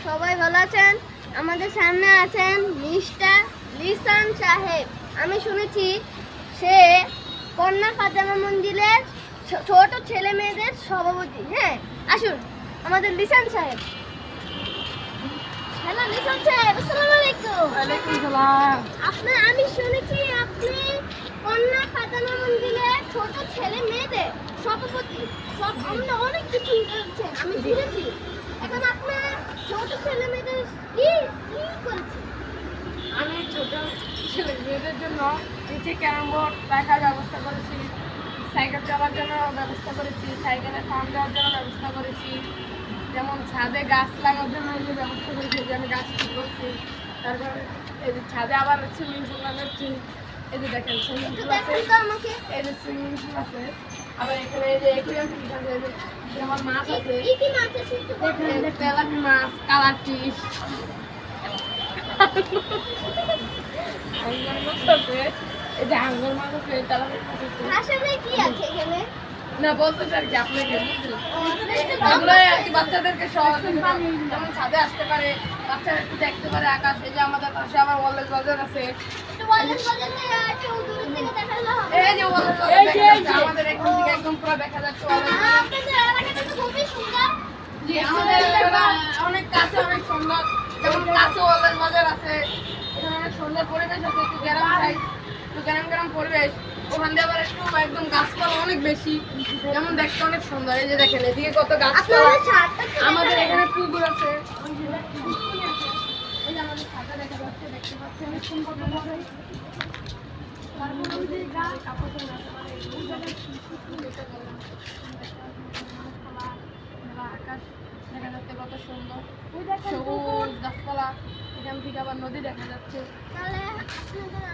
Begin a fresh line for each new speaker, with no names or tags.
সবাই ভালো আছেন? আমাদের সামনে আছেন মিস্টার লিসান সাহেব। আমি শুনেছি সে কন্যা ফাতেমা মঞ্জিলের ছোট ছেলে মেয়েদের সভাপতি। হ্যাঁ, আসুন আমাদের লিসান সাহেব। হ্যালো লিসান সাহেব, আসসালামু আলাইকুম।
ওয়ালাইকুম সালাম।
আমি শুনেছি আপনি কন্যা ফাতেমা মঞ্জিলের ছোট ছেলে মেয়েদের সভাপতি। সব আমরা অনেক কিছু করছেন আমি শুনেছি। এখন আপনার ছোট ছেলে মেয়েদের কি কি করেছেন?
আমি ছোট ছেলে মেয়েদের জন্য নিচে ক্যারাম বোর্ড রাখার ব্যবস্থা করেছি, সাইকেল চালার জন্য ব্যবস্থা করেছি, সাইকেলে ফার্ম দেওয়ার জন্য ব্যবস্থা করেছি, যেমন ছাদে গাছ লাগানোর জন্য এই যে ব্যবস্থা করেছি, যে আমি গাছ ঠিক করছি। তারপর এই যে ছাদে আবার সুইমিং পুল লাগাচ্ছি। এই যে দেখেন সুইমিং
একটু
পুল আছে,
দেখেন তো আমাকে।
এই যে সুইমিং পুল আছে, আবার এখানে এই যে একুরিয়াম ফিশ আছে, এই যে আমার মাছ আছে,
কি কি মাছ আছে একটু
এখানে
বলবেন?
যে তেলাপি মাছ, কালার ফিশ, আঙ্গুর মাছ আছে, এই যে আঙ্গুর মাছ আছে, তেলাপি মাছ আছে।
আসলে কি আছে এখানে?
না বলতে চাই কি আপনাকে
একটু
এগুলোই আর কি বাচ্চাদেরকে সহযোগিতা, যেমন ছাদে আসতে পারে, বাচ্চারা একটু দেখতে পারে আকাশ। এই যে আমাদের পাশে আবার ওয়ালেজ বাজার আছে,
বলেন বলেন একটু দূর থেকে দেখালে হবে।
এই যে ওয়ালেজ বাজার দেখা যাচ্ছে, আমাদের এখান থেকে একদম পুরো দেখা যাচ্ছে ওয়ালেজ বাজার।
আপনাদের এলাকাটা তো খুবই সুন্দর।
জি, আমাদের এলাকা অনেক কাছে, অনেক সুন্দর, যেমন কাছে ওয়ালেজ বাজার আছে, এখানে অনেক সুন্দর পরিবেশ আছে, একটু গ্রাম সাইড, একটু গ্রাম গ্রাম পরিবেশ। ওখান দিয়ে আবার একটু একদম গাছপালা অনেক বেশি, যেমন দেখতে অনেক সুন্দর। এই যে দেখেন এদিকে কত গাছপালা,
আপনাদের ছাদটা কি
আমাদের
দেখালেন?
এখানে পুকুর আছে, ওই যে পুকুর আছে। এই যে আমাদের ছাদে দেখা যাচ্ছে, দেখতে পাচ্ছেন অনেক সুন্দর ভাবে। তারপর ওই যে গাছ, কাপড় চোপড় আছে, মানে এই জায়গায় ফুল দেখতে পাবেন। গাছপালা, মেলা আকাশ দেখা যাচ্ছে কত সুন্দর, সবুজ গাছপালা। এখান থেকে আবার নদী দেখা যাচ্ছে।
তাহলে আপনাদের